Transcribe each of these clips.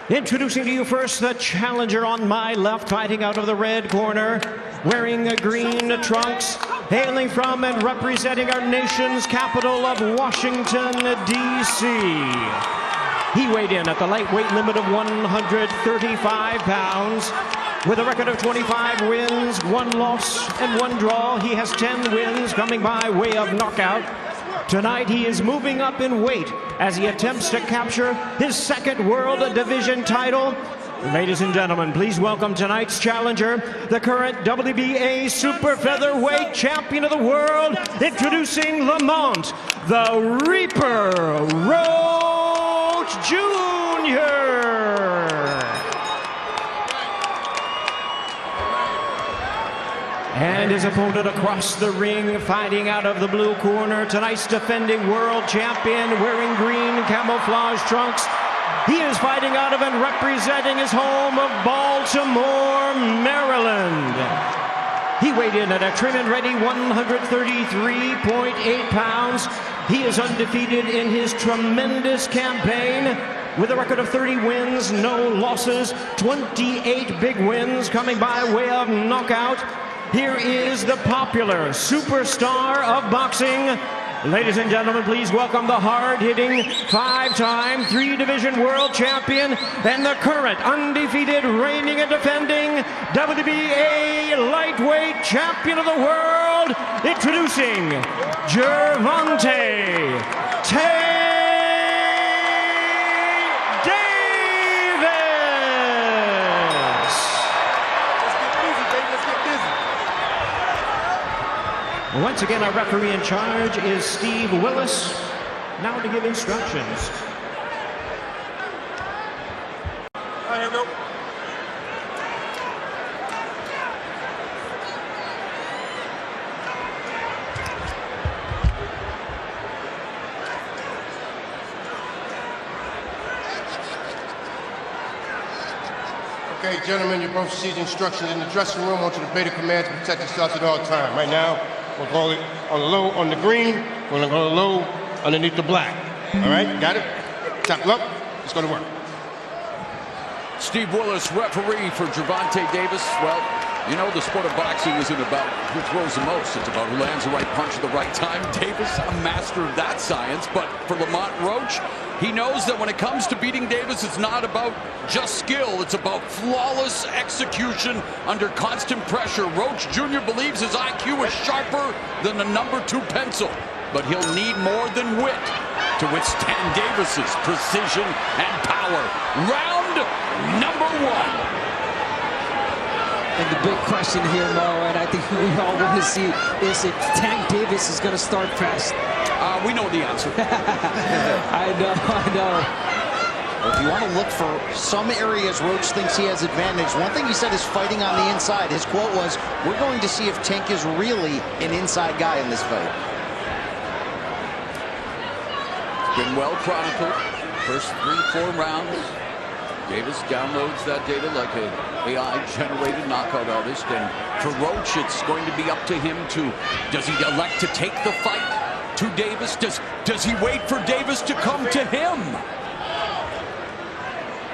Introducing to you first the challenger on my left, fighting out of the red corner, wearing green trunks, hailing from and representing our nation's capital of Washington, D.C. He weighed in at the lightweight limit of 135 pounds. With a record of 25 wins, 1 loss, and 1 draw, he has 10 wins coming by way of knockout. Tonight, he is moving up in weight as he attempts to capture his 2nd World Division title. Ladies and gentlemen, please welcome tonight's challenger, the current WBA Super Featherweight Champion of the World, introducing Lamont, the Reaper Roach Jr. And his opponent across the ring, fighting out of the blue corner, tonight's defending world champion, wearing green camouflage trunks. He is fighting out of and representing his home of Baltimore, Maryland. He weighed in at a trim and ready 133.8 pounds. He is undefeated in his tremendous campaign with a record of 30 wins, no losses, 28 big wins coming by way of knockout. Here is the popular superstar of boxing. Ladies and gentlemen, please welcome the hard-hitting, 5-time, 3-division world champion and the current undefeated, reigning and defending WBA lightweight champion of the world, introducing Gervonta Once again, our referee in charge is Steve Willis, now to give instructions. All right, here we go. Okay, gentlemen, you both received instructions in the dressing room. I want you to obey the commands and protect yourselves at all times. Right now, we'll go on the low on the green. We're gonna go low underneath the black. All right, got it? Tackle up. It's gonna work. Steve Willis, referee for Gervonta Davis. Well, you know the sport of boxing isn't about who throws the most. It's about who lands the right punch at the right time. Davis, a master of that science. But for Lamont Roach, he knows that when it comes to beating Davis, it's not about just skill. It's about flawless execution under constant pressure. Roach Jr. believes his IQ is sharper than the #2 pencil, but he'll need more than wit to withstand Davis's precision and power. Round number 1. And the big question here, Mo, and I think we all want to see, is if Tank Davis is going to start fast. We know the answer. I know. Well, if you want to look for some areas Roach thinks he has advantage, one thing he said is fighting on the inside. His quote was, "We're going to see if Tank is really an inside guy in this fight." Been well chronicled. First 3-4 rounds. Davis downloads that data like an AI-generated knockout artist. And for Roach, it's going to be up to him to, does he elect to take the fight to Davis? Does he wait for Davis to come to him?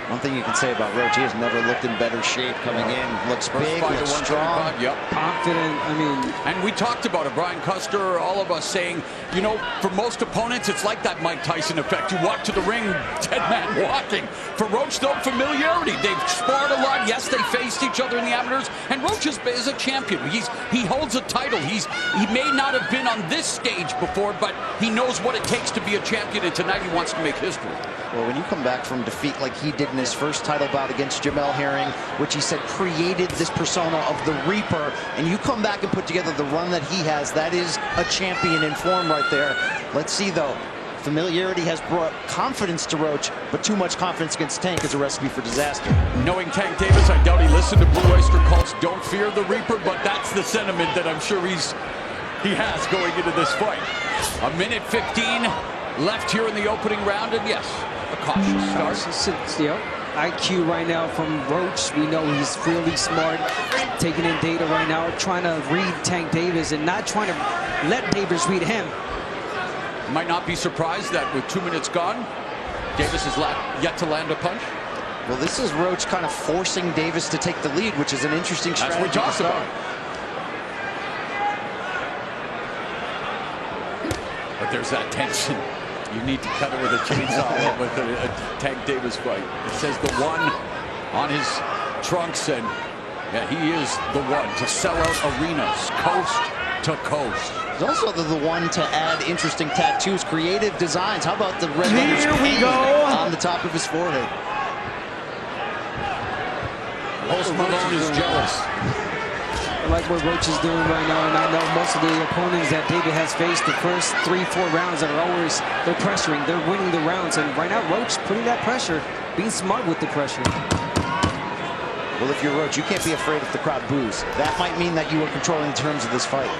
One thing you can say about Roach, he has never looked in better shape coming in. Looks big, looks strong. Yep. Confident, I mean. And we talked about it, Brian Custer, all of us saying, you know, for most opponents, it's like that Mike Tyson effect. You walk to the ring, dead man walking. For Roach, though, familiarity. They've sparred a lot. Yes, they faced each other in the amateurs. And Roach is a champion. He holds a title. He may not have been on this stage before, but he knows what it takes to be a champion. And tonight he wants to make history. Well, when you come back from defeat like he did in his first title bout against Jamel Herring, which he said created this persona of the Reaper, and you come back and put together the run that he has, that is a champion in form right there. Let's see, though. Familiarity has brought confidence to Roach, but too much confidence against Tank is a recipe for disaster. Knowing Tank Davis, I doubt he listened to Blue Oyster Cult's "Don't Fear the Reaper," but that's the sentiment that I'm sure he has going into this fight. 1:15 left here in the opening round, and yes, a cautious start. Yep. IQ right now from Roach. We know he's really smart, taking in data right now, trying to read Tank Davis and not trying to let Davis read him. Might not be surprised that with 2 minutes gone, Davis has yet to land a punch. Well, this is Roach kind of forcing Davis to take the lead, which is an interesting strategy. That's what we talked about. But there's that tension. You need to cut it with a chainsaw with a Tank Davis fight. It says the one on his trunks, and yeah, he is the one to sell out arenas, coast to coast. He's also the one to add interesting tattoos, creative designs. How about the red letters Here we P go. on the top of his forehead? Post Malone is jealous. I like what Roach is doing right now, and I know most of the opponents that David has faced the first 3-4 rounds that are always, they're pressuring, they're winning the rounds, and right now Roach putting that pressure, being smart with the pressure. Well, if you're Roach, you can't be afraid if the crowd boos. That might mean that you are controlling the terms of this fight.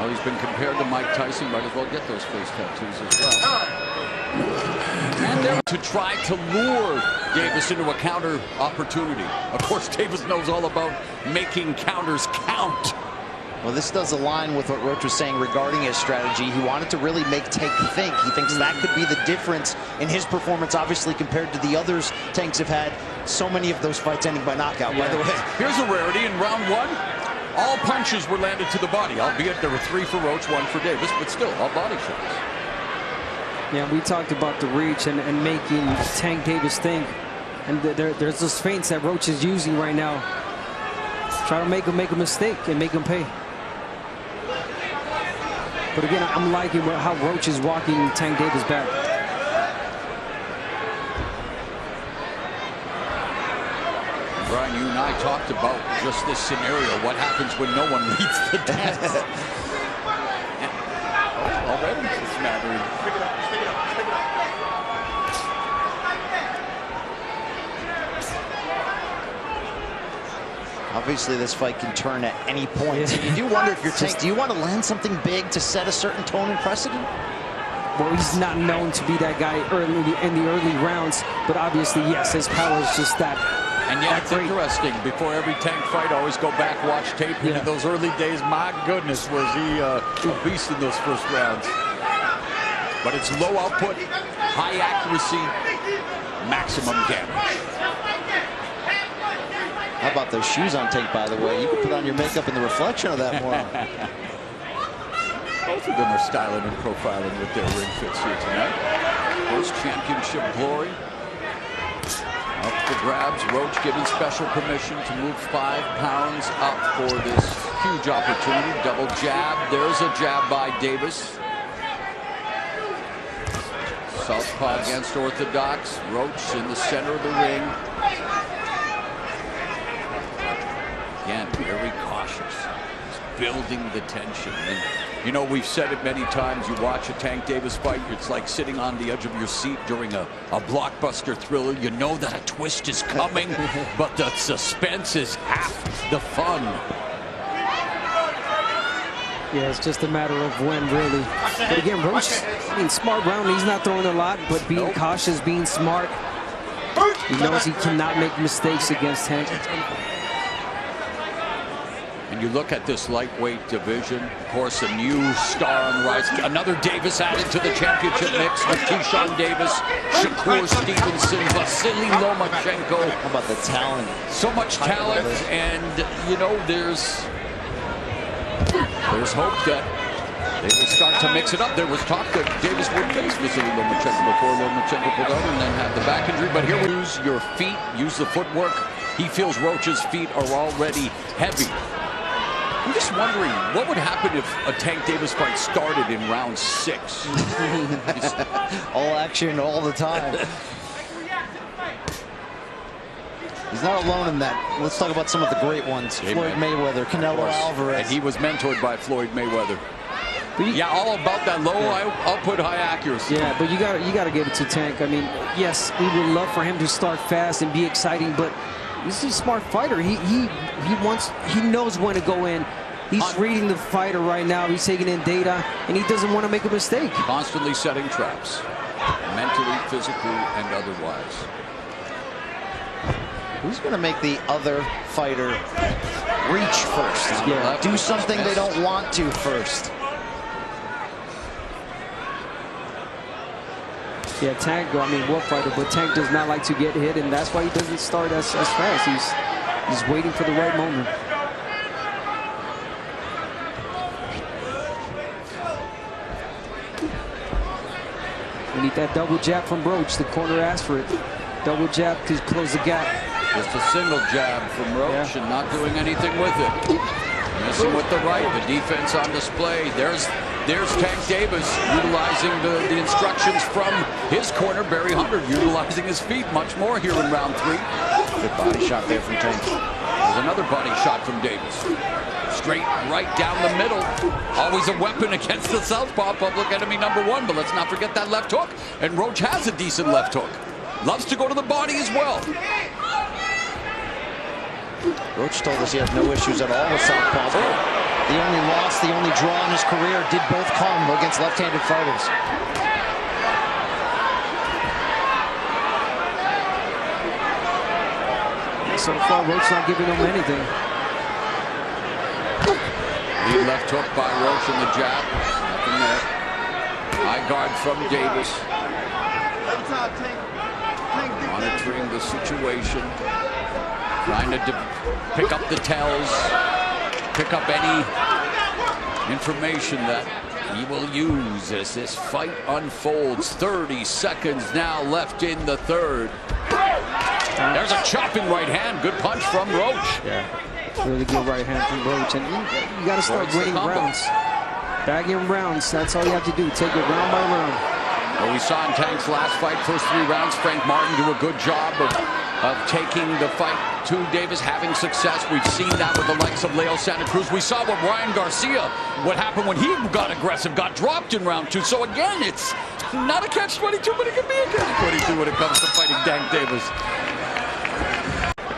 Well, he's been compared to Mike Tyson. Might as well get those face tattoos as well. And they're to try to lure Davis into a counter opportunity. Of course, Davis knows all about making counters count. Well, this does align with what Roach was saying regarding his strategy. He wanted to really make Tank think. He thinks that could be the difference in his performance, obviously, compared to the others Tanks have had. So many of those fights ending by knockout, by the way. Here's a rarity in round one. All punches were landed to the body, albeit there were 3 for Roach, 1 for Davis, but still, all body shots. Yeah, we talked about the reach and making Tank Davis think. And there's those feints that Roach is using right now. Try to make him make a mistake and make him pay. But again, I'm liking how Roach is walking Tank Davis back. Brian, you and I talked about just this scenario. What happens when no one leads the dance? Already it's mattering. Obviously, this fight can turn at any point. You do wonder if you're Tank, do you want to land something big to set a certain tone and precedent? Well, he's not known to be that guy in the early rounds, but obviously, yes, his power is just that. And yet it's interesting. Before every Tank fight, I always go back, watch tape. In those early days, my goodness, was he a beast in those first rounds. But it's low output, high accuracy, maximum damage. How about those shoes on Tank, by the way? You can put on your makeup in the reflection of that more. Both of them are styling and profiling with their ring fits here tonight. First championship glory. Up for grabs. Roach given special permission to move 5 pounds up for this huge opportunity. Double jab. There's a jab by Davis. Southpaw against orthodox. Roach in the center of the ring. Again, very cautious. He's building the tension. And, you know, we've said it many times. You watch a Tank Davis fight, it's like sitting on the edge of your seat during a blockbuster thriller. You know that a twist is coming, but the suspense is half the fun. Yeah, it's just a matter of when, really. But again, Roach, I mean, smart round. He's not throwing a lot, but being cautious, being smart. He knows he cannot make mistakes against Tank. And you look at this lightweight division, of course, a new star on the rise. Another Davis added to the championship mix with Keyshawn Davis, Shakur Stevenson, Vasily Lomachenko. How about the talent? So much talent, and, you know, there's hope that they will start to mix it up. There was talk that Davis would face Vasily Lomachenko before Lomachenko pulled out and then had the back injury. But here we use your feet, use the footwork. He feels Roach's feet are already heavy. I'm just wondering, what would happen if a Tank Davis fight started in round 6? All action all the time. He's not alone in that. Let's talk about some of the great ones. Floyd Mayweather, Canelo Alvarez. And he was mentored by Floyd Mayweather. Yeah, all about that low output, high accuracy. Yeah, but you gotta give it to Tank. I mean, yes, we would love for him to start fast and be exciting, but he's a smart fighter. He knows when to go in. He's reading the fighter right now. He's taking in data, and he doesn't want to make a mistake. Constantly setting traps, mentally, physically, and otherwise. Who's going to make the other fighter reach first? Yeah. Do something they don't want to first. Yeah, Tank, I mean, war fighter, but Tank does not like to get hit, and that's why he doesn't start as fast. He's waiting for the right moment. We need that double jab from Roach. The corner asked for it. Double jab to close the gap. Just a single jab from Roach and not doing anything with it. Missing with the right. The defense on display. There's Tank Davis utilizing the instructions from his corner. Barry Hunter utilizing his feet much more here in round 3. Good body shot there from Tank. There's another body shot from Davis. Straight right down the middle. Always a weapon against the southpaw, public enemy #1. But let's not forget that left hook. And Roach has a decent left hook. Loves to go to the body as well. Roach told us he has no issues at all with southpaws. The only loss, the only draw in his career did both come against left-handed fighters. So far, Roach not giving him anything. Lead left hook by Roach in the jab. Nothing there. High guard from Davis. Monitoring the situation. Trying to pick up the tells. Pick up any information that he will use as this fight unfolds. 30 seconds now left in the third. There's a chopping right hand. Good punch from Roach. Yeah, really good right hand from Roach. And you got to start winning rounds. Bagging rounds. That's all you have to do. Take it round by round. Well, we saw in Tank's last fight, first 3 rounds, Frank Martin do a good job of taking the fight to Davis, having success. We've seen that with the likes of Leo Santa Cruz. We saw what Ryan Garcia, what happened when he got aggressive, got dropped in round 2. So again, it's not a catch-22, but it can be a catch-22 when it comes to fighting Tank Davis.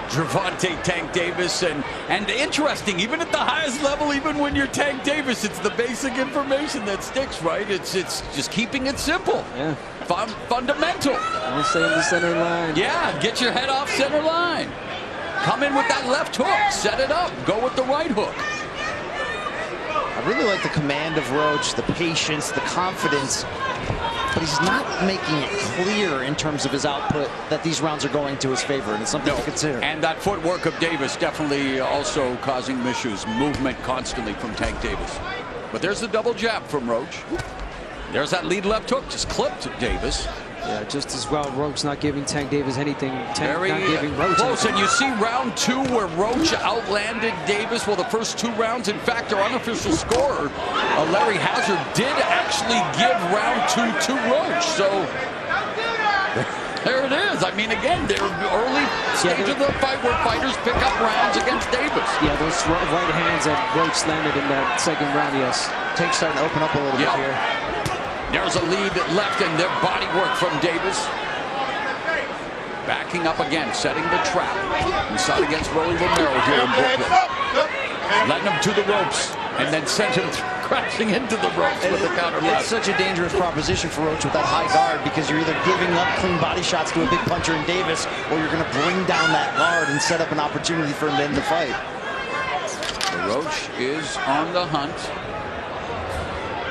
Gervonta Tank Davis, and interesting, even at the highest level, even when you're Tank Davis, it's the basic information that sticks, right? It's just keeping it simple. Yeah. Fundamental. I'll stay in the center line. Yeah, get your head off center line. Come in with that left hook, set it up, go with the right hook. I really like the command of Roach, the patience, the confidence, but he's not making it clear in terms of his output that these rounds are going to his favor, and it's something to consider. And that footwork of Davis definitely also causing issues. Movement constantly from Tank Davis. But there's the double jab from Roach. There's that lead left hook, just clipped Davis. Yeah, just as well. Roach not giving Tank Davis anything. Tank Very not giving Roach close, anything. and you see round 2 where Roach outlanded Davis. Well, the first 2 rounds, in fact, our unofficial scorer, Larry Hazard, did actually give round 2 to Roach. So there it is. I mean, again, they're early stage of the fight where fighters pick up rounds against Davis. Yeah, those right hands that Roach landed in that second round, yes. Tank's starting to open up a little bit here. There's a lead left and their body work from Davis. Backing up again, setting the trap. We saw it against Rolly Romero here in Brooklyn. Letting him to the ropes and then sent him crashing into the ropes with the counter left. It's such a dangerous proposition for Roach with that high guard, because you're either giving up clean body shots to a big puncher in Davis, or you're going to bring down that guard and set up an opportunity for him to end the fight. Roach is on the hunt.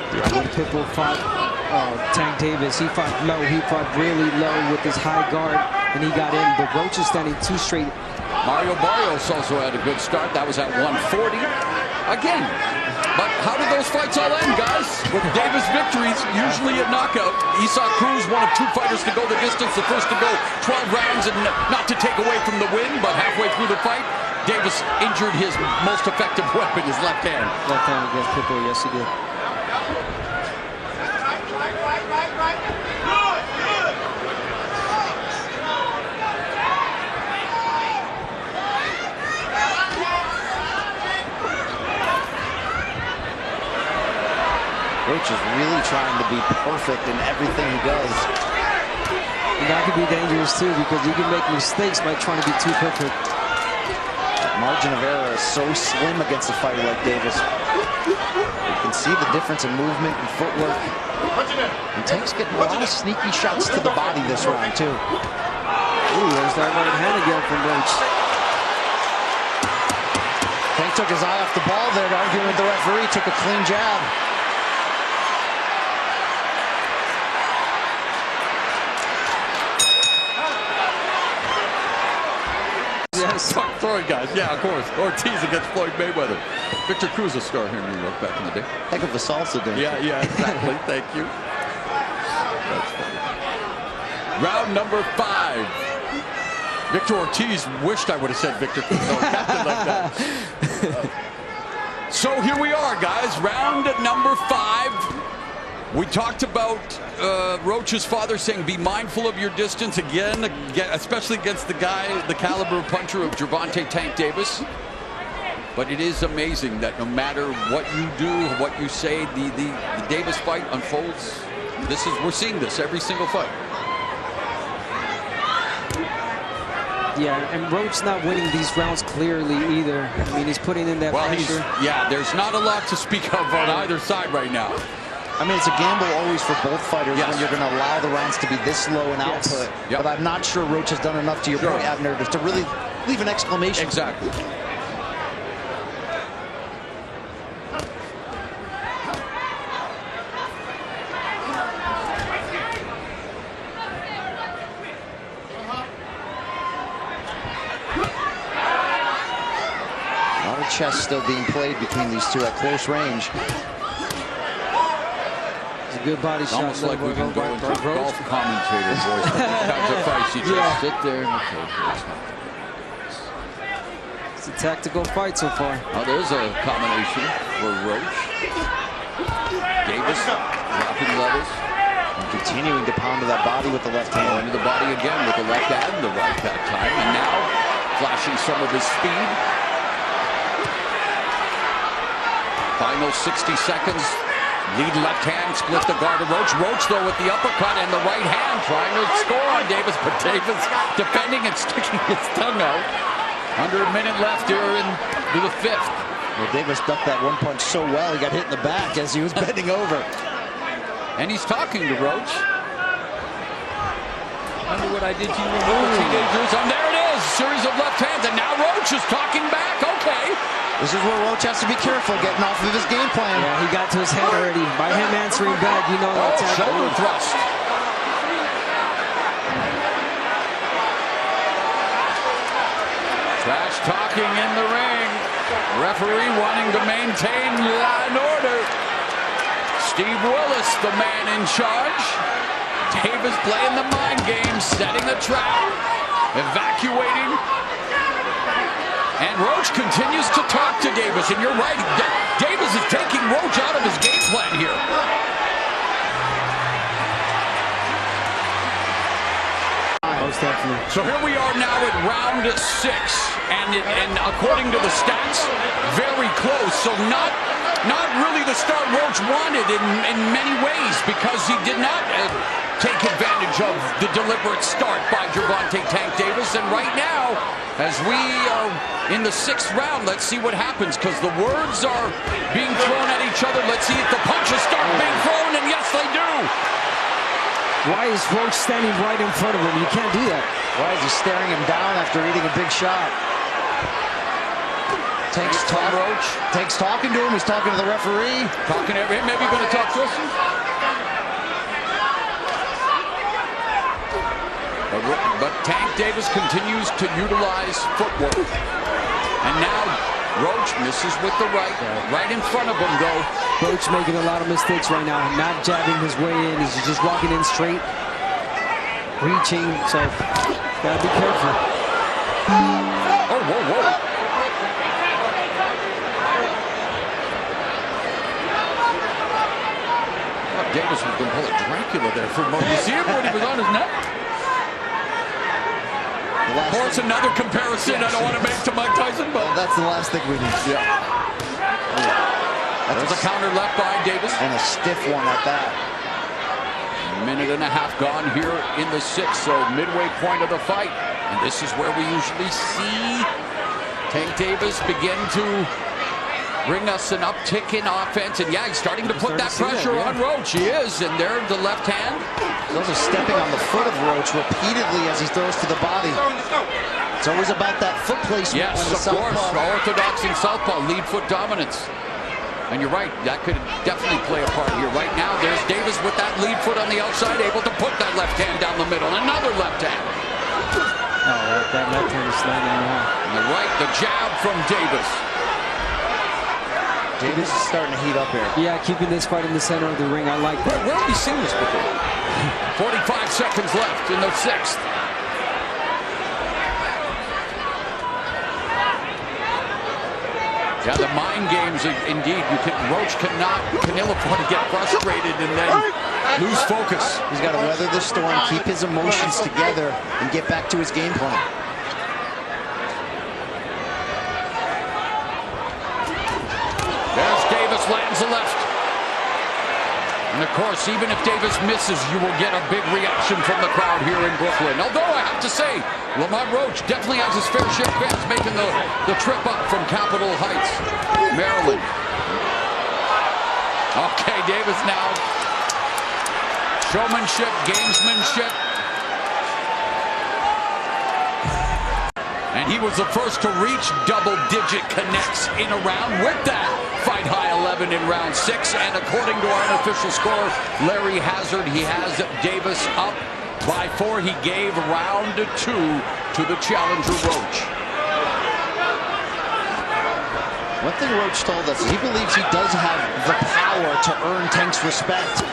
Yeah, when Pitbull fought Tank Davis, he fought low. He fought really low with his high guard, and he got in. But Roach is standing 2 straight. Mario Barrios also had a good start. That was at 140. Again, but how did those fights all end, guys? With Davis victories, usually a knockout. Esau Cruz, one of 2 fighters to go the distance, the first to go 12 rounds, and not to take away from the win, but halfway through the fight, Davis injured his most effective weapon, his left hand. Left hand against Pitbull, yes, he did. Roach is really trying to be perfect in everything he does. And that could be dangerous too, because you can make mistakes by trying to be too perfect. That margin of error is so slim against a fighter like Davis. You can see the difference in movement and footwork. And Tank's getting a lot of sneaky shots to the body this round too. Ooh, there's that right hand again from Roach. Tank took his eye off the ball there, arguing with the referee, took a clean jab. Sorry, guys. Yeah, of course. Ortiz against Floyd Mayweather. Victor Cruz, a star here in New York back in the day. Heck of a salsa dance. Yeah, exactly. Thank you. That's funny. Round number 5. Victor Ortiz wished I would have said Victor Cruz. No, captain like that. So here we are, guys. Round number 5. We talked about Roach's father saying be mindful of your distance again, especially against the caliber puncher of Gervonta Tank Davis. But it is amazing that no matter what you do, what you say, the Davis fight unfolds. We're seeing this every single fight. Yeah, and Roach not winning these rounds clearly either. I mean, he's putting in that pressure. There's not a lot to speak of on either side right now. I mean, it's a gamble always for both fighters when you're going to allow the rounds to be this low in output. But I'm not sure Roach has done enough, to your point, Abner, to really leave an exclamation. Exactly. A lot of chess still being played between these two at close range. It's a good body shot. Almost like we can go into golf commentator voice. Kinds of fights, you just sit there. Okay, it's a tactical fight so far. Oh, there's a combination for Roach. Davis dropping levels. And continuing to pound to that body with the left hand. Into the body again with the left and the right that time. And now flashing some of his speed. Final 60 seconds. Lead left hand, split the guard of Roach. Roach, though, with the uppercut and the right hand, trying to score on Davis. But Davis defending and sticking his tongue out. Under a minute left here into the 5th. Well, Davis ducked that one punch so well, he got hit in the back as he was bending over. And he's talking to Roach. Wonder what I did to you when we were teenagers. And there it is, series of left hands. And now Roach is talking back. Okay. This is where Roach has to be careful getting off of his game plan. Yeah, he got to his head already. By him answering back, you know that's shoulder thrust. Trash talking in the ring. Referee wanting to maintain law and order. Steve Willis, the man in charge. Davis playing the mind game, setting a trap, evacuating. And Roach continues to talk to Davis, and you're right, Davis is taking Roach out of his game plan here. Most definitely. So here we are now at round 6, and according to the stats, very close. So not really the start Roach wanted in many ways, because he did not take advantage of the deliberate start by Gervonta Tank Davis. And right now, as we are in the 6th round, let's see what happens, because the words are being thrown at each other. Let's see if the punches start being thrown, and yes, they do. Why is Roach standing right in front of him? You can't do that. Why is he staring him down after eating a big shot? Tank's talking to him. He's talking to the referee. Talking to him. Maybe going to talk to us. But Tank Davis continues to utilize footwork. And now Roach misses with the right in front of him, though. Roach making a lot of mistakes right now. Not jabbing his way in. He's just walking in straight, reaching. So, gotta be careful. Oh, whoa. Davis was going to pull a Dracula there for a moment. You see him when he was on his neck? Of course, another comparison I don't want to make to Mike Tyson, but that's the last thing we need. Yeah. There's a counter left by Davis. And a stiff one at that. A minute and a half gone here in the 6th, so midway point of the fight. And this is where we usually see Tank Davis begin to bring us an uptick in offense. And yeah, he's starting to put that pressure on Roach. He is, and there the left hand. He's also stepping on the foot of Roach repeatedly as he throws to the body. It's always about that foot placement. Yes, of course. Orthodox and southpaw, lead foot dominance. And you're right, that could definitely play a part here. Right now, there's Davis with that lead foot on the outside, able to put that left hand down the middle. Another left hand. that left hand is landing now. And the right, the jab from Davis. Davis is starting to heat up here. Yeah, keeping this fight in the center of the ring. I like that. Where have we seen this before? 45 seconds left in the 6th. Yeah, the mind games, indeed. Roach can ill afford to get frustrated and then lose focus. He's got to weather the storm, keep his emotions together, and get back to his game plan. There's Davis, lands the left. And of course, even if Davis misses, you will get a big reaction from the crowd here in Brooklyn. Although I have to say, Lamont Roach definitely has his fair share of fans making the trip up from Capitol Heights, Maryland. Okay, Davis now. Showmanship, gamesmanship. And he was the first to reach double-digit connects in a round with that fight high 11 in round 6. And according to our unofficial score, Larry Hazard, he has Davis up by 4. He gave round 2 to the challenger Roach. One thing Roach told us, he believes he does have the power to earn Tank's respect.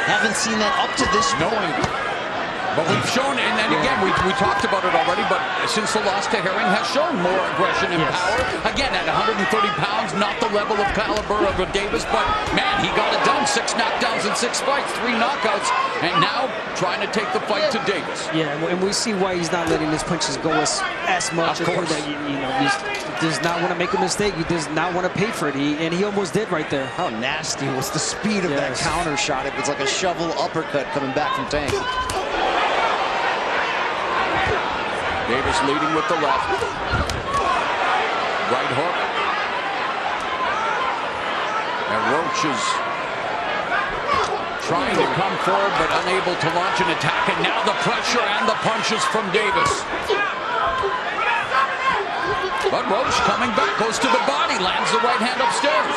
Haven't seen that up to this point. But we've shown, and then again, we talked about it already, but since the loss to Herring has shown more aggression and power. Again, at 130 pounds, not the level of caliber of a Davis, but man, he got it done. 6 knockdowns in 6 fights, 3 knockouts, and now trying to take the fight to Davis. Yeah, and we see why he's not letting his punches go as much. Of course. He does not want to make a mistake. He does not want to pay for it. And he almost did right there. How nasty was the speed of that counter shot. It was like a shovel uppercut coming back from Tank. Davis leading with the left. Right hook. And Roach is trying to come forward but unable to launch an attack. And now the pressure and the punches from Davis. But Roach coming back, goes to the body, lands the right hand upstairs.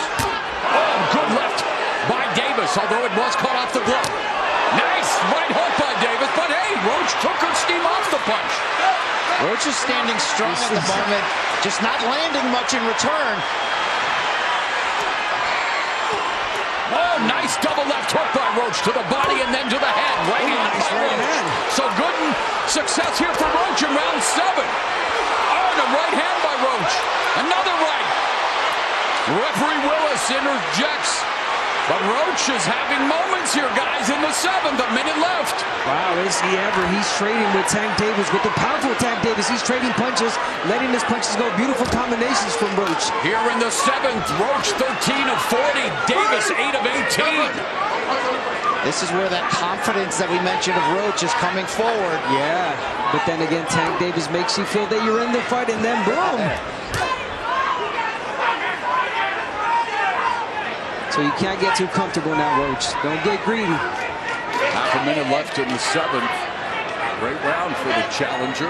Oh, good left by Davis, although it was caught off the glove. Nice right hook by Davis, but hey, Roach took her steam off the punch. Roach is standing strong at the moment, just not landing much in return. Oh, nice double left hook by Roach to the body and then to the head. Right hand by Roach. So good success here for Roach in round 7. Oh, and a right hand by Roach. Another right. Referee Willis interjects. But Roach is having moments here, guys, in the 7th, a minute left. Wow, is he ever? He's trading with Tank Davis, with the powerful Tank Davis. He's trading punches, letting his punches go. Beautiful combinations from Roach. Here in the 7th, Roach 13 of 40, Davis 8 of 18. This is where that confidence that we mentioned of Roach is coming forward. Yeah, but then again, Tank Davis makes you feel that you're in the fight, and then boom. So you can't get too comfortable now, Roach. Don't get greedy. Half a minute left in the 7th. Great round for the challenger.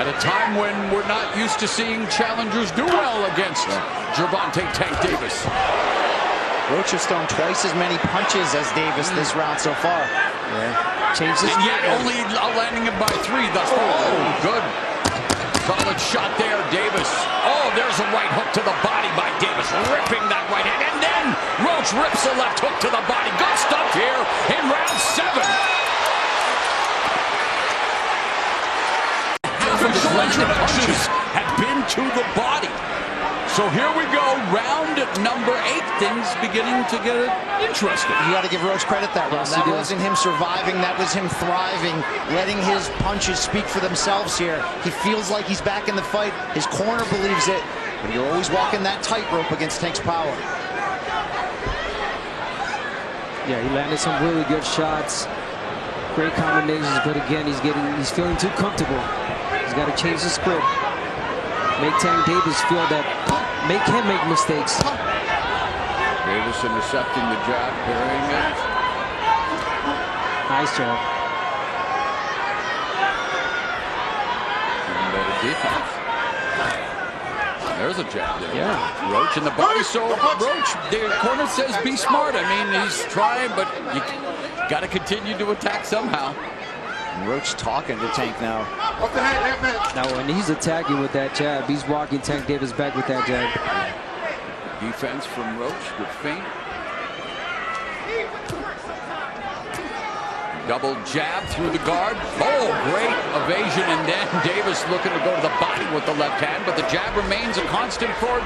At a time when we're not used to seeing challengers do well against Gervonta Tank Davis. Roach has thrown twice as many punches as Davis this round so far. Yeah. Changes. And yet only landing him by 3 thus far. Oh, good. Solid shot there, Davis. Oh, there's a right hook to the body by Davis, ripping that right hand. And then Roach rips a left hook to the body. Good stuff here in round 7. Half of the punches have been to the body. So here we go, round number 8. Things beginning to get interesting. You got to give Roach credit that round. That wasn't him surviving, that was him thriving, letting his punches speak for themselves here. He feels like he's back in the fight. His corner believes it, but you're always walking that tightrope against Tank's power. Yeah, he landed some really good shots. Great combinations, but again, he's feeling too comfortable. He's got to change the script. Make Tank Davis feel that, make him make mistakes. Davis intercepting the jab, parrying it. Nice job. Even better defense. There's a jab there. Yeah. Roach in the body. So Roach, the corner says be smart. I mean, he's trying, but you got to continue to attack somehow. Roach talking to Tank now. Off the head, left hand. Now, when he's attacking with that jab, he's walking Tank Davis back with that jab. Defense from Roach. Good feint. Double jab through the guard. Oh, great evasion, and then Davis looking to go to the body with the left hand, but the jab remains a constant for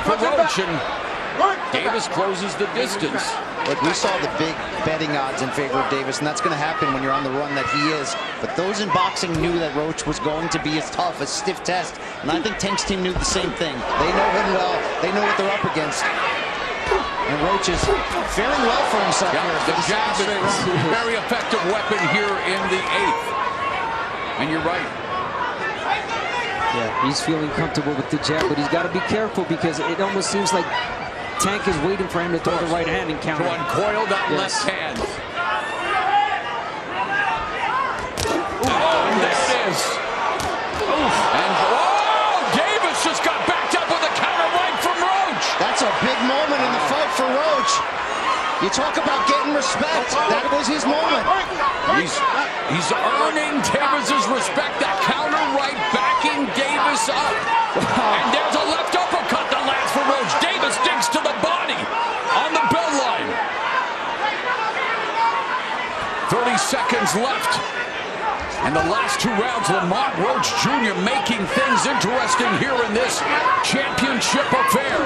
Roach, and Davis closes the distance. Look, we saw the big betting odds in favor of Davis, and that's going to happen when you're on the run that he is. But those in boxing knew that Roach was going to be as tough, a stiff test, and I think Tank's team knew the same thing. They know him well. They know what they're up against. And Roach is faring well for himself here. The jab is a very effective weapon here in the 8th. And you're right. Yeah, he's feeling comfortable with the jab, but he's got to be careful because it almost seems like Tank is waiting for him to throw the right hand and counter. To uncoil that left hand. Oh, there it is. And Davis just got backed up with a counter right from Roach. That's a big moment in the fight for Roach. You talk about getting respect. That was his moment. He's earning Davis's respect. That counter right backing Davis up. And there's a left uppercut that lands for Roach. Davis digs to the body on the bell line. 30 seconds left. And the last 2 rounds, Lamont Roach Jr. making things interesting here in this championship affair.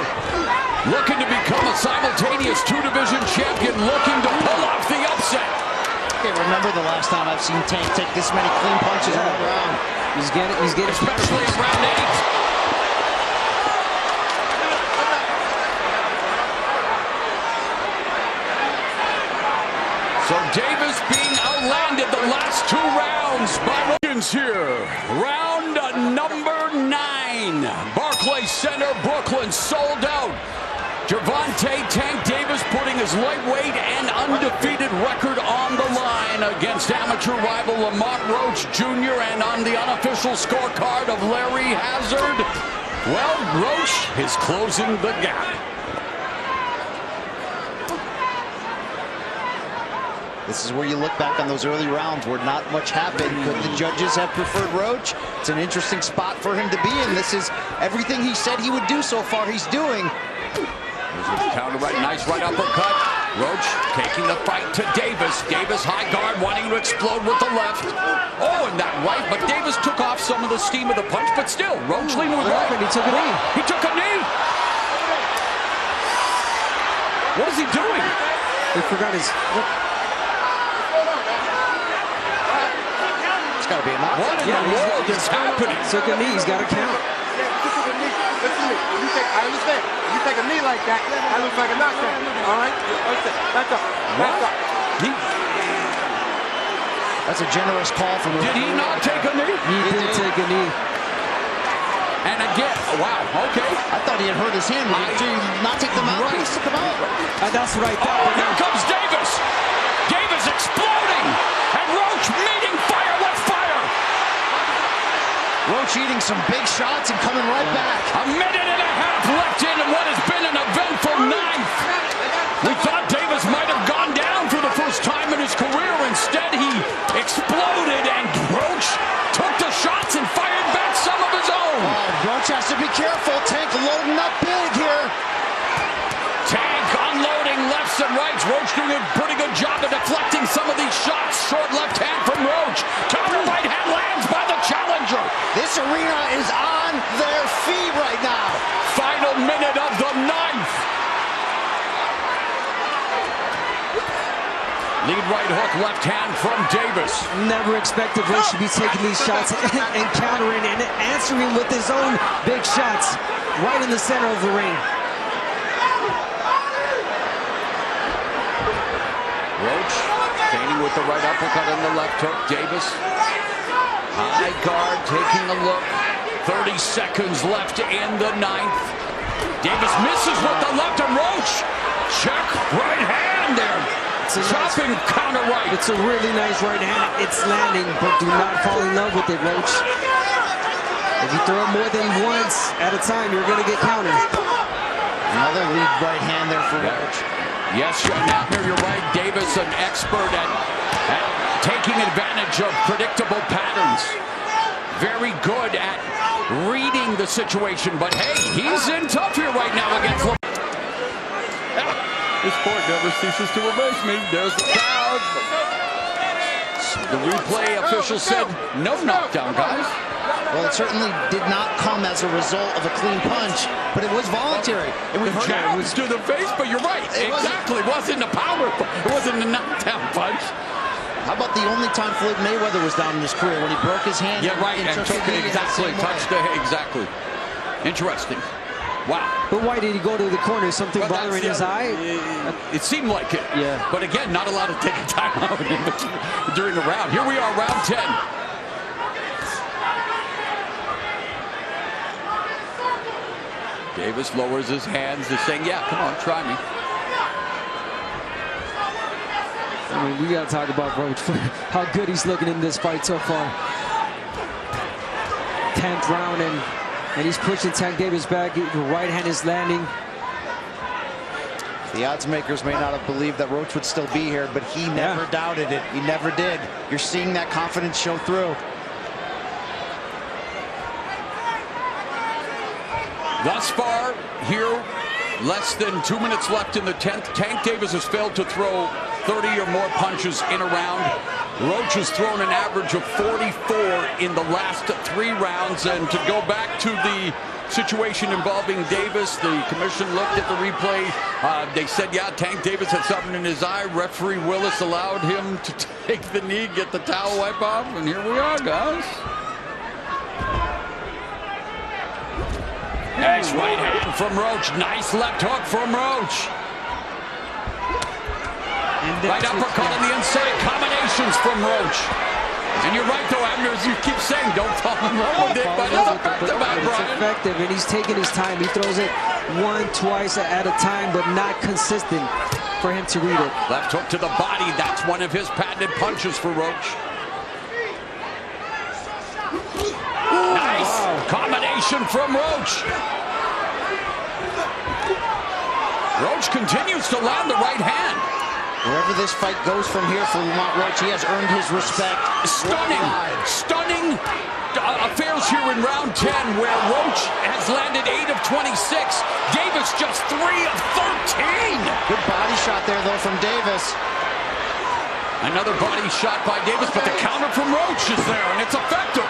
Looking to become a simultaneous 2-division champion, looking to pull off the upset. I can't remember the last time I've seen Tank take this many clean punches in a round. He's getting especially in round 8. So Davis being outlanded the last 2 rounds by Roach here. Round number 9. Barclays Center, Brooklyn, sold out. Gervonta Tank Davis putting his lightweight and undefeated record on the line against amateur rival Lamont Roach Jr. and on the unofficial scorecard of Larry Hazard. Well, Roach is closing the gap. This is where you look back on those early rounds where not much happened, but the judges have preferred Roach. It's an interesting spot for him to be in. This is everything he said he would do so far, he's doing. There's a counter right, nice right uppercut. Roach taking the fight to Davis. Davis high guard, wanting to explode with the left. Oh, and that right, but Davis took off some of the steam of the punch, but still, Roach leaning with right. He took a knee. He took a knee. What is he doing? He forgot his... It's got to be a knockout. What in the world is happening? Took a knee, he's got to count. Listen to me. I understand. If you take a knee like that, that looks like a knockout. All right? Back up. Back up. That's a generous call from the... Did he not take a knee? He did take a knee. And again, wow, okay. I thought he had hurt his hand. Did he not take the mouthpiece to come out? That's what I thought. Oh, here comes Davis. Davis exploding. And Roach meeting fire with fire. Roach eating some big shots and coming right back. A minute and a half left in what has been an eventful 9th. We thought Davis might have gone down for the first time in his career. Instead, he exploded and Roach took the shots and fired back some of his own. Roach has to be careful. Tank loading up big here. Tank unloading lefts and rights. Roach doing a pretty good job of deflecting some of these shots. Short left hand from Roach. Counter right hand lands by the challenger. This arena is on their feet right now. Final minute of the 9th. Lead right hook, left hand from Davis. Never expected Roach to be taking these shots and countering and answering with his own big shots right in the center of the ring. Roach feigning with the right uppercut and the left hook. Davis, high guard, taking a look. 30 seconds left in the 9th. Davis misses with the left and Roach. Check right hand there. Chopping counter right. It's a really nice right hand. It's landing, but do not fall in love with it, Roach. If you throw it more than once at a time, you're going to get countered. Another lead right hand there for Roach. Yes, Nabner, you're right. Davis, an expert at taking advantage of predictable patterns. Very good at reading the situation, but hey, he's in tough here right now against Lamont. This sport never ceases to amaze me. There's the crowd. The replay official said no knockdown, guys. Well, it certainly did not come as a result of a clean punch, but it was voluntary. It was jabs to the face, but you're right. Exactly. It wasn't a power. It wasn't a knockdown punch. How about the only time Floyd Mayweather was down in his career when he broke his hand? Yeah, right. And took it exactly. Touched the exactly. Interesting. Wow. But why did he go to the corner? Something bothering his eye? It seemed like it. Yeah. But again, not allowed to take a timeout during the round. Here we are, round 10. Davis lowers his hands. He's saying, yeah, come on, try me. I mean, we got to talk about Roach, how good he's looking in this fight so far. 10th round, and he's pushing Tank Davis back. The right hand is landing. The odds makers may not have believed that Roach would still be here, but he never doubted it. He never did. You're seeing that confidence show through. Thus far, here, less than 2 minutes left in the 10th. Tank Davis has failed to throw 30 or more punches in a round. Roach has thrown an average of 44 in the last 3 rounds. And to go back to the situation involving Davis, the commission looked at the replay. They said, yeah, Tank Davis had something in his eye. Referee Willis allowed him to take the knee, get the towel wipe off, and here we are, guys. Nice right hand from Roach. Nice left hook from Roach. Right uppercut on the inside. Combinations from Roach. And you're right, though, Abner, as you keep saying, don't fall in love with it, but it's effective, Brian. It's effective, and he's taking his time. He throws it 1, 2 at a time, but not consistent for him to read it. Left hook to the body. That's one of his patented punches for Roach. Nice combination from Roach. Roach continues to land the right hand. Wherever this fight goes from here for Lamont Roach, he has earned his respect. Stunning affairs here in round 10, where Roach has landed 8 of 26. Davis just 3 of 13. Good body shot there, though, from Davis. Another body shot by Davis, but the counter from Roach is there, and it's effective.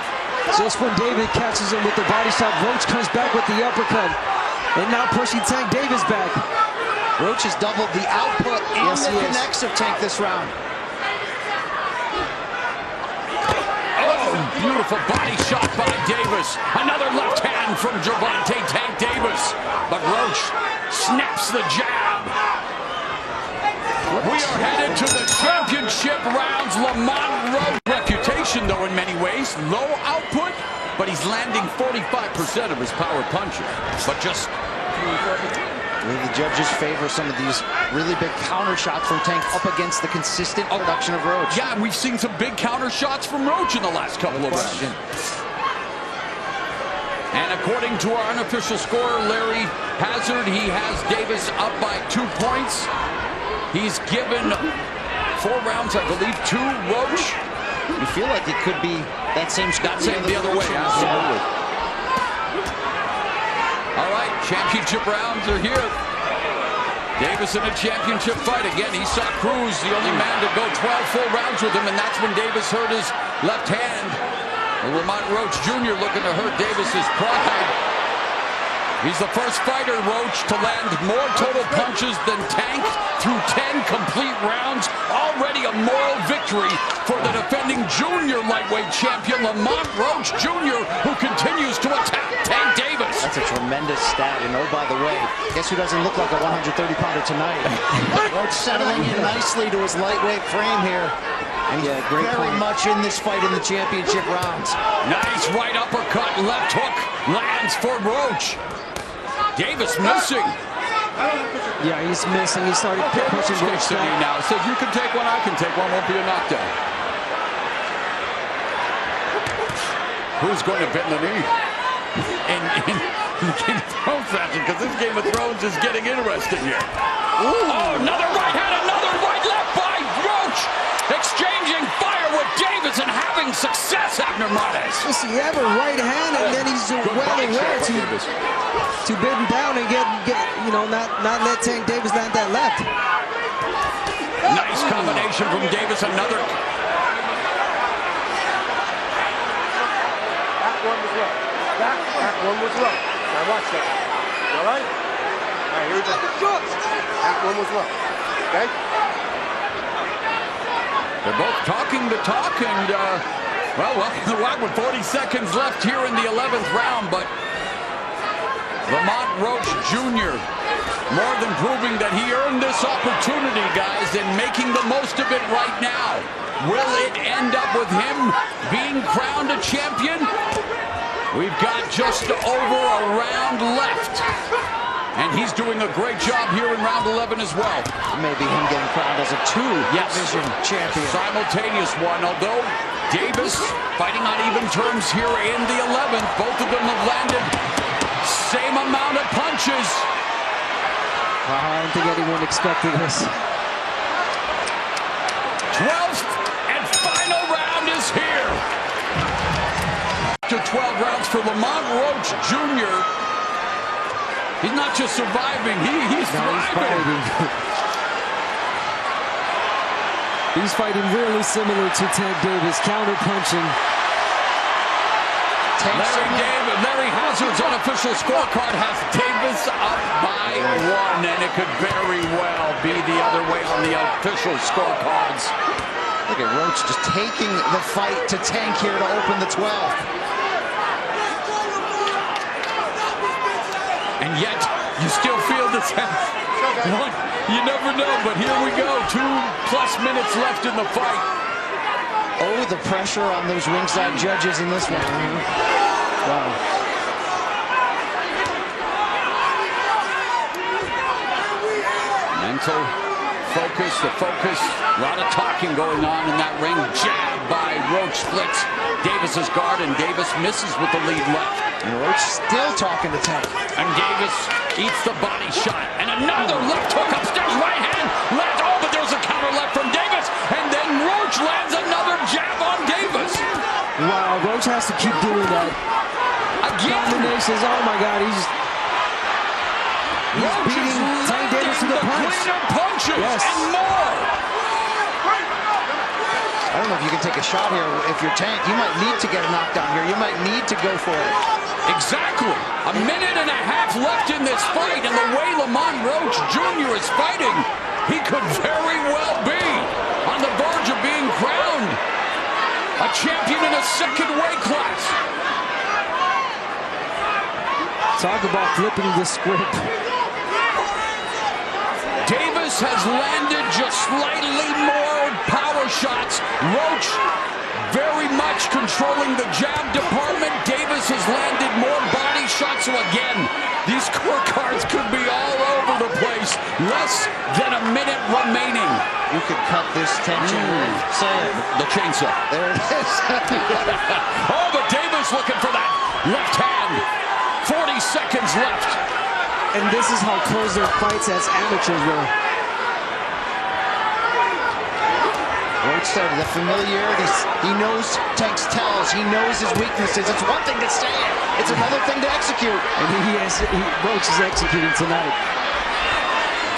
Just when David catches him with the body shot, Roach comes back with the uppercut. And now pushing Tank Davis back. Roach has doubled the output and the connects of Tank this round. Oh, beautiful body shot by Davis. Another left hand from Gervonta Tank Davis. But Roach snaps the jab. We are headed to the championship rounds. Lamont Roach reputation, though, in many ways. Low output, but he's landing 45% of his power punches. But just... The judges favor some of these really big counter shots from Tank up against the consistent production of Roach. Yeah, we've seen some big counter shots from Roach in the last couple of rounds. And according to our unofficial scorer, Larry Hazard, he has Davis up by 2 points. He's given 4 rounds, I believe, to Roach. You feel like it could be that same score the other way, absolutely. All right, championship rounds are here. Davis in a championship fight. Again, he saw Cruz, the only man to go 12 full rounds with him, and that's when Davis hurt his left hand. Lamont Roach Jr. looking to hurt Davis's pride. He's the first fighter, Roach, to land more total punches than Tank through 10 complete rounds. Already a moral victory for the defending junior lightweight champion, Lamont Roach Jr., who continues to attack Tank Davis. That's a tremendous stat. And oh, by the way, guess who doesn't look like a 130-pounder tonight? Roach settling in nicely to his lightweight frame here. And very much in this fight in the championship rounds. Nice right uppercut, left hook lands for Roach. Davis missing. Yeah, he's missing. He started pushing Roach back. Now says you can take one, I can take one. Won't be a knockdown. Who's going to bend the knee? In Game of Thrones action, because this Game of Thrones is getting interesting here. Oh, another right hand, another right left by Roach. Exchanging fire having success, Abner Mares. Does he have a right hand, and then he's well aware to bid him down and get you know, not let Tank Davis land that left. Nice combination from Davis. Another. That one was low. That one was low. Now watch that. All right? All right, here we go. That one was low. Okay? They're both talking the talk, and, well, the rock with 40 seconds left here in the 11th round, but Lamont Roach Jr. more than proving that he earned this opportunity, guys, and making the most of it right now. Will it end up with him being crowned a champion? We've got just over a round left. And he's doing a great job here in round 11 as well. Maybe him getting crowned as a two-division champion. Simultaneous one, although Davis fighting on even terms here in the 11th. Both of them have landed same amount of punches. Wow, I don't think anyone expected this. 12th and final round is here. After 12 rounds for Lamont Roach Jr., he's not just surviving, he's thriving. He's fighting really similar to Tank Davis, counter-punching. Larry Hazard's unofficial scorecard has Davis up by 1, and it could very well be the other way on the official scorecards. Look at Roach just taking the fight to Tank here to open the 12th. And yet, you still feel this. You never know, but here we go. 2+ minutes left in the fight. Oh, the pressure on those ringside judges in this one. Wow. Mental focus, a lot of talking going on in that ring. Jab by Roach splits Davis's guard, and Davis misses with the lead left. And Roach still talking to Tank. And Davis eats the body shot. And another left hook upstairs, right hand. Left, oh, but there's a counter left from Davis. And then Roach lands another jab on Davis. Wow, Roach has to keep doing that. Again. Combinations, oh my God, he's beating Tank Davis to the punch. Cleaner punches and more. I don't know if you can take a shot here. If you're Tank, you might need to get a knockdown here. You might need to go for it. Exactly. A minute and a half left in this fight, and the way Lamont Roach Jr. is fighting, he could very well be on the verge of being crowned a champion in a second weight class. Talk about flipping the script. Davis has landed just slightly more power shots. Roach very much controlling the jab department. Davis has landed more body shots. So again, these scorecards could be all over the place. Less than a minute remaining. You could cut this tension. Say it. The chainsaw. There it is. Oh, but Davis looking for that left hand. 40 seconds left. And this is how close their fights as amateurs were. Roach said the familiarity. He knows Tank's tells. He knows his weaknesses. It's one thing to say it. It's another thing to execute. And Roach is executing tonight.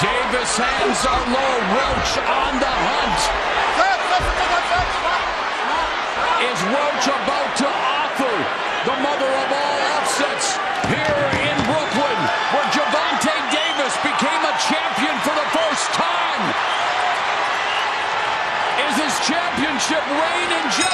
Davis' hands are low. Roach on the hunt. Is Roach about to offer the mother of all upsets here in Brooklyn, where Gervonta Davis became a champion for the first time? Is his championship reign in jeopardy?